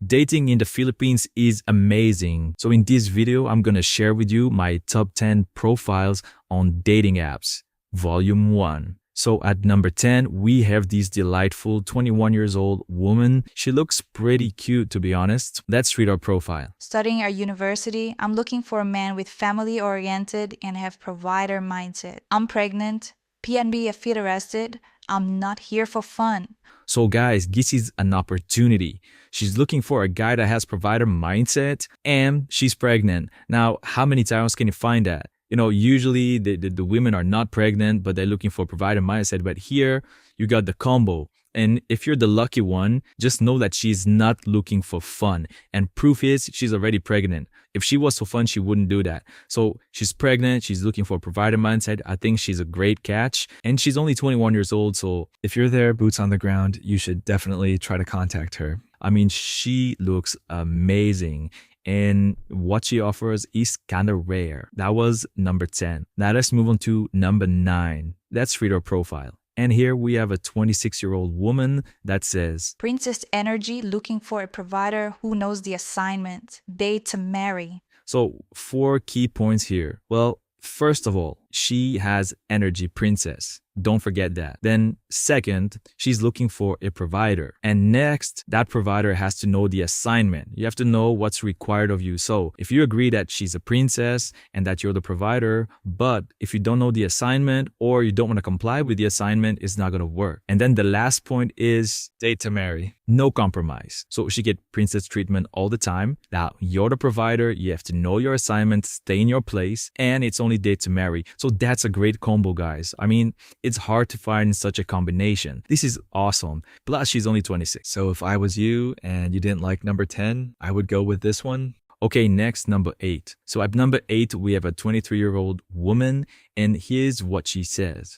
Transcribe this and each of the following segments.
dating in the Philippines is amazing. So in this video, I'm gonna share with you my top 10 profiles on dating apps, volume 1. So at number 10, we have this delightful 21 years old woman. She looks pretty cute, to be honest. Let's read our profile. Studying at university, I'm looking for a man with family-oriented and have provider mindset. I'm pregnant, PNB feet arrested. I'm not here for fun. So guys, this is an opportunity. She's looking for a guy that has provider mindset and she's pregnant. Now, how many times can you find that? You know, usually the women are not pregnant, but they're looking for provider mindset. But here, you got the combo. And if you're the lucky one, just know that she's not looking for fun. And proof is, she's already pregnant. If she was for fun, she wouldn't do that. So she's pregnant, she's looking for provider mindset. I think she's a great catch. And she's only 21 years old, so if you're there, boots on the ground, you should definitely try to contact her. I mean, she looks amazing. And what she offers is kind of rare. That was number 10. Now let's move on to number 9. Let's read her profile. And here we have a 26-year-old woman that says, Princess energy, looking for a provider who knows the assignment. Date to marry. So 4 key points here. Well, first of all, she has energy, princess. Don't forget that. Then second, she's looking for a provider. And next, that provider has to know the assignment. You have to know what's required of you. So if you agree that she's a princess and that you're the provider, but if you don't know the assignment or you don't want to comply with the assignment, it's not going to work. And then the last point is date to marry. No compromise. So she get princess treatment all the time. Now, you're the provider. You have to know your assignment, stay in your place, and it's only date to marry. So that's a great combo, guys. I mean, it's hard to find such a combination. This is awesome. Plus, she's only 26. So if I was you and you didn't like number 10, I would go with this one. Okay, next, number 8. So at number 8, we have a 23-year-old woman, and here's what she says.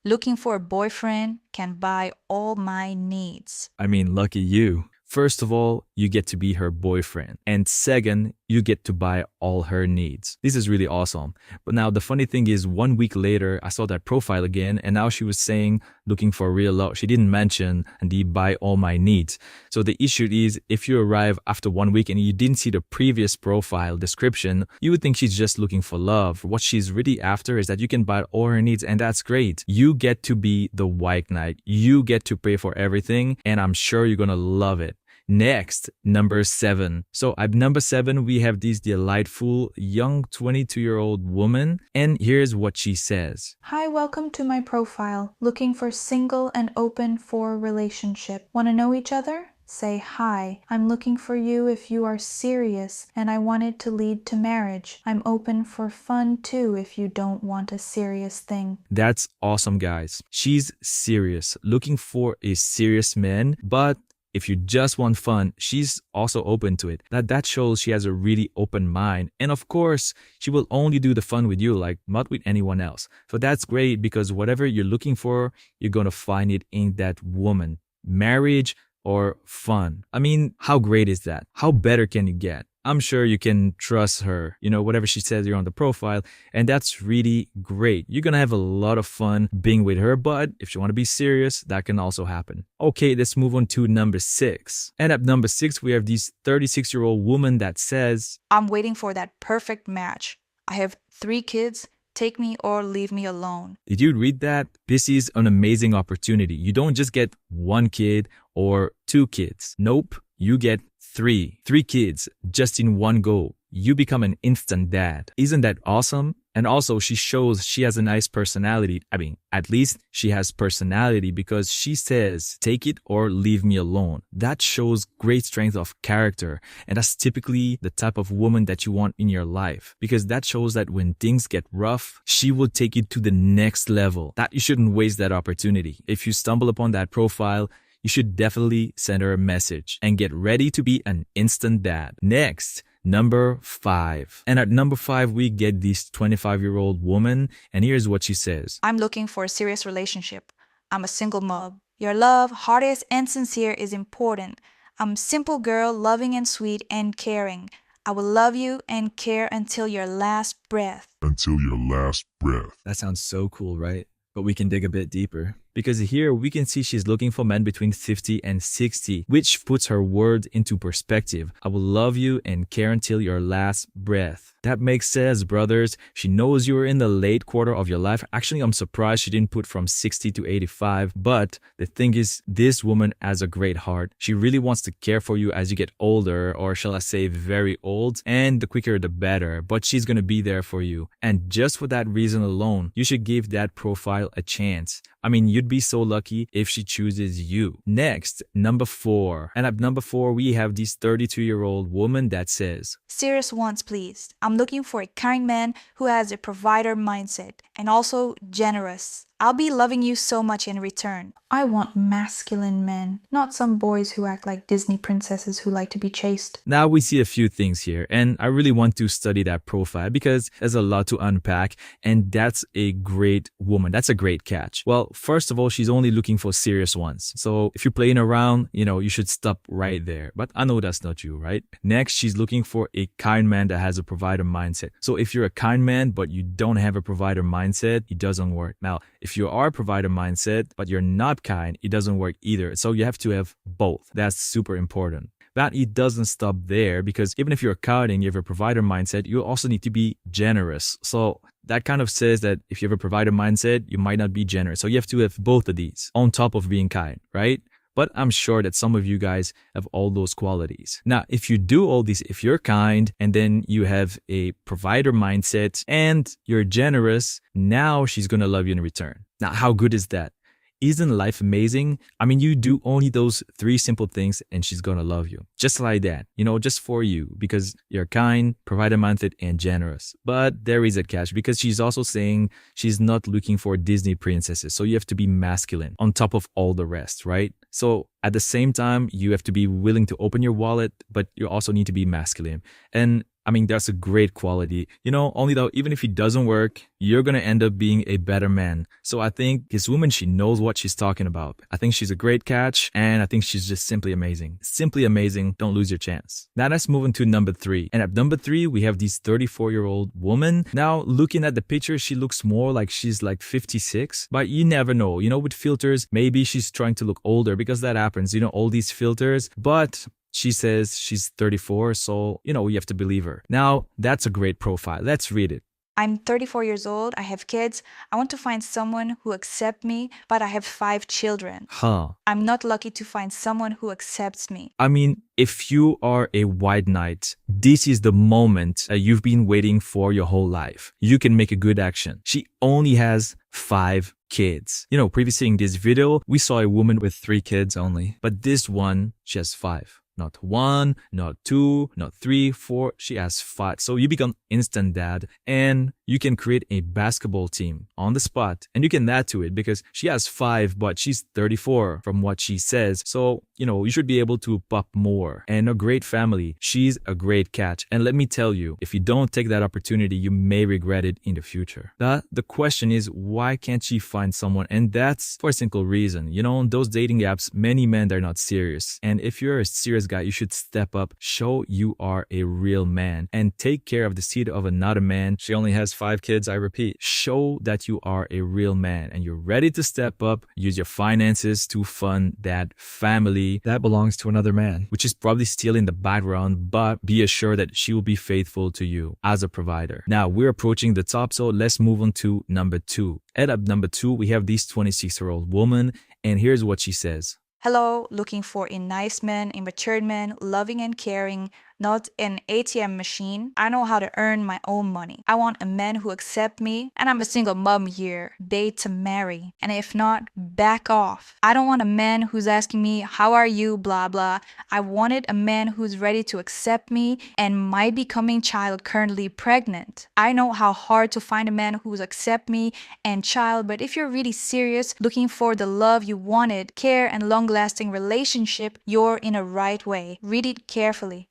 Looking for a boyfriend can buy all my needs. I mean, lucky you. First of all, you get to be her boyfriend. And second, you get to buy all her needs. This is really awesome. But now the funny thing is 1 week later, I saw that profile again and now she was saying looking for real love. She didn't mention and the buy all my needs. So the issue is if you arrive after 1 week and you didn't see the previous profile description, you would think she's just looking for love. What she's really after is that you can buy all her needs and that's great. You get to be the white knight. You get to pay for everything and I'm sure you're gonna love it. Next, number 7. So at number 7, we have this delightful young 22-year-old woman. And here's what she says. Hi, welcome to my profile. Looking for single and open for relationship. Want to know each other? Say hi. I'm looking for you if you are serious and I want it to lead to marriage. I'm open for fun too if you don't want a serious thing. That's awesome, guys. She's serious, looking for a serious man, but if you just want fun, she's also open to it. That shows she has a really open mind. And of course, she will only do the fun with you, like not with anyone else. So that's great because whatever you're looking for, you're going to find it in that woman. Marriage or fun. I mean, how great is that? How better can you get? I'm sure you can trust her, you know, whatever she says you're on the profile, and that's really great. You're gonna have a lot of fun being with her, but if you want to be serious, that can also happen. Okay, let's move on to number 6. And at number 6, we have this 36-year-old woman that says, I'm waiting for that perfect match. I have 3 kids. Take me or leave me alone. Did you read that? This is an amazing opportunity. You don't just get 1 kid or 2 kids. Nope, you get 3 kids just in one go. You become an instant dad. Isn't that awesome? And also she shows she has a nice personality. I mean, at least she has personality because she says, take it or leave me alone. That shows great strength of character. And that's typically the type of woman that you want in your life because that shows that when things get rough, she will take you to the next level. That you shouldn't waste that opportunity. If you stumble upon that profile, you should definitely send her a message and get ready to be an instant dad. Next, number 5. And at number 5, we get this 25-year-old woman. And here's what she says. I'm looking for a serious relationship. I'm a single mom. Your love, heartiest and sincere, is important. I'm a simple girl, loving and sweet and caring. I will love you and care until your last breath. Until your last breath. That sounds so cool, right? But we can dig a bit deeper. Because here we can see she's looking for men between 50 and 60, which puts her word into perspective. I will love you and care until your last breath. That makes sense, brothers. She knows you're in the late quarter of your life. Actually, I'm surprised she didn't put from 60 to 85. But the thing is, this woman has a great heart. She really wants to care for you as you get older, or shall I say very old, and the quicker the better. But she's going to be there for you. And just for that reason alone, you should give that profile a chance. I mean, you'd be so lucky if she chooses you. Next, number 4. And at number 4, we have this 32-year-old woman that says, Serious ones, please. I'm looking for a kind man who has a provider mindset and also generous. I'll be loving you so much in return. I want masculine men, not some boys who act like Disney princesses who like to be chased. now we see a few things here, and I really want to study that profile because there's a lot to unpack, and that's a great woman. That's a great catch. Well, first of all, she's only looking for serious ones. So if you're playing around, you should stop right there. But I know that's not you, right? Next, she's looking for a kind man that has a provider mindset. So if you're a kind man, but you don't have a provider mindset, it doesn't work. Now, if you are a provider mindset, but you're not kind, it doesn't work either. So you have to have both. That's super important. But it doesn't stop there, because even if you're kind and you have a provider mindset, you also need to be generous. So that kind of says that if you have a provider mindset, you might not be generous. So you have to have both of these on top of being kind, right? But I'm sure that some of you guys have all those qualities. Now, if you do all these, if you're kind and then you have a provider mindset and you're generous, now she's going to love you in return. Now, how good is that? Isn't life amazing? I mean, you do only those 3 simple things and she's gonna love you. Just like that, just for you, because you're kind, provider minded, and generous. But there is a catch, because she's also saying she's not looking for Disney princesses. So you have to be masculine on top of all the rest, right? So at the same time, you have to be willing to open your wallet, but you also need to be masculine. And I mean, that's a great quality. Only though, even if it doesn't work, you're going to end up being a better man. So I think this woman, she knows what she's talking about. I think she's a great catch, and I think she's just simply amazing. Simply amazing. Don't lose your chance. Now let's move on to number 3. And at number 3, we have this 34-year-old woman. Now, looking at the picture, she looks more like she's like 56, but you never know. With filters, maybe she's trying to look older, because that happens, all these filters. But she says she's 34, so, you have to believe her. Now, that's a great profile. Let's read it. I'm 34 years old. I have kids. I want to find someone who accepts me, but I have 5 children. I'm not lucky to find someone who accepts me. I mean, if you are a white knight, this is the moment you've been waiting for your whole life. You can make a good action. She only has 5 kids. Previously in this video, we saw a woman with 3 kids only. But this one, she has 5. Not 1, not 2, not 3, 4. She has 5. So you become instant dad, and you can create a basketball team on the spot, and you can add to it, because she has 5, but she's 34 from what she says. So, you should be able to pop more. And a great family. She's a great catch. And let me tell you, if you don't take that opportunity, you may regret it in the future. The question is, why can't she find someone? And that's for a simple reason. On those dating apps, many men, they're not serious. And if you're a serious guy, you should step up, show you are a real man, and take care of the seed of another man. She only has 5 kids, I repeat. Show that you are a real man and you're ready to step up, use your finances to fund that family. That belongs to another man. Which is probably still in the background, but be assured that she will be faithful to you as a provider. Now, we're approaching the top, so let's move on to number 2. At number 2, we have this 26-year-old woman, and here's what she says. Hello, looking for a nice man, a matured man, loving and caring, not an ATM machine. I know how to earn my own money. I want a man who accepts me, and I'm a single mom here, date to marry. And if not, back off. I don't want a man who's asking me, how are you, blah, blah. I wanted a man who's ready to accept me and my becoming child currently pregnant. I know how hard to find a man who's accept me and child, but if you're really serious, looking for the love you wanted, care and long-lasting relationship, you're in a right way. Read it carefully.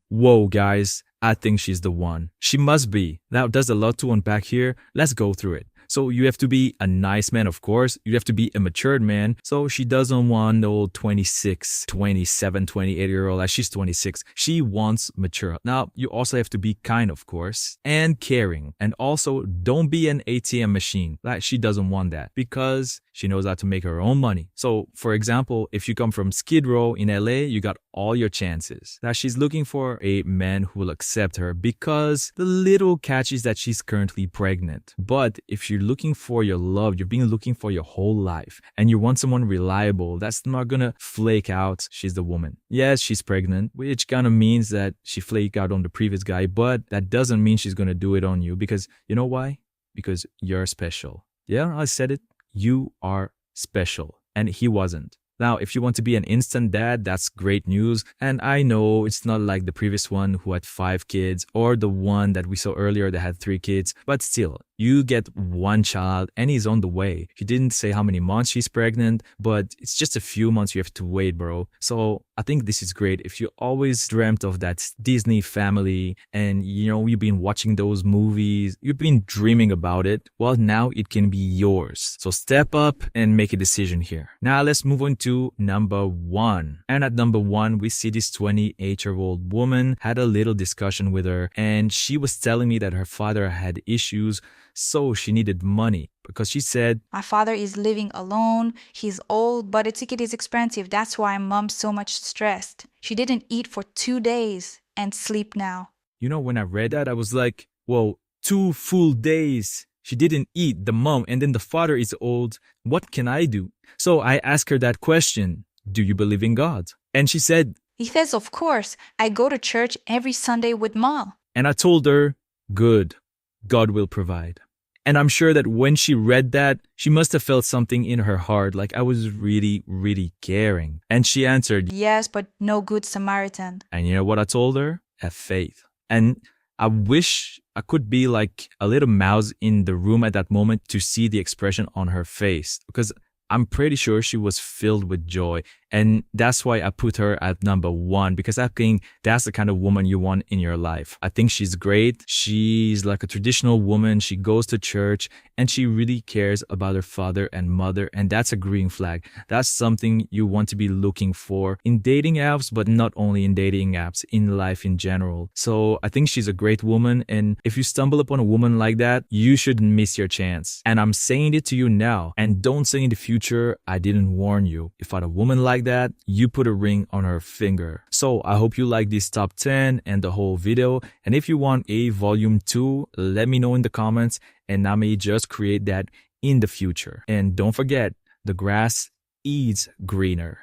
Whoa, guys, I think she's the one. She must be. Now, there's a lot to unpack here. Let's go through it. So you have to be a nice man, of course. You have to be a matured man. So she doesn't want no 26, 27, 28-year-old. Like, she's 26. She wants mature. Now, you also have to be kind, of course, and caring. And also, don't be an ATM machine. Like, she doesn't want that, because She knows how to make her own money. So, for example, if you come from Skid Row in LA, you got all your chances. Now, she's looking for a man who will accept her because the little catch is that she's currently pregnant. But if you're looking for your love, you've been looking for your whole life, and you want someone reliable that's not gonna flake out, she's the woman. Yes, she's pregnant, which kind of means that she flaked out on the previous guy, but that doesn't mean she's gonna do it on you, because you know why? Because you're special. Yeah, I said it. You are special, and he wasn't. Now, if you want to be an instant dad, that's great news. And I know it's not like the previous one who had 5 kids or the one that we saw earlier that had 3 kids, but still, you get one child and he's on the way. He didn't say how many months she's pregnant, but it's just a few months you have to wait, bro. So I think this is great. If you always dreamt of that Disney family and you've been watching those movies, you've been dreaming about it, well, now it can be yours. So step up and make a decision here. Now let's move on to number 1. And at number 1, we see this 28-year-old woman had a little discussion with her, and she was telling me that her father had issues, so she needed money, because she said, My father is living alone. He's old, but a ticket is expensive. That's why mom's so much stressed. She didn't eat for 2 days and sleep now. When I read that, I was like, whoa, 2 full days. She didn't eat, the mom, and then the father is old. What can I do? So I asked her that question. Do you believe in God? And she said, He says, of course. I go to church every Sunday with mom. And I told her, good, God will provide. And I'm sure that when she read that, she must have felt something in her heart, like I was really, really caring. And she answered, Yes, but no good Samaritan. And you know what I told her? Have faith. And I wish I could be like a little mouse in the room at that moment to see the expression on her face, because I'm pretty sure she was filled with joy. And that's why I put her at number 1, because I think that's the kind of woman you want in your life. I think she's great. She's like a traditional woman. She goes to church and she really cares about her father and mother. And that's a green flag. That's something you want to be looking for in dating apps, but not only in dating apps, in life in general. So I think she's a great woman. And if you stumble upon a woman like that, you shouldn't miss your chance. And I'm saying it to you now, and don't say in the future, I didn't warn you. If I had a woman like that, you put a ring on her finger. So I hope you like this top 10 and the whole video. And if you want a volume 2, let me know in the comments, and I may just create that in the future. And don't forget, the grass is greener.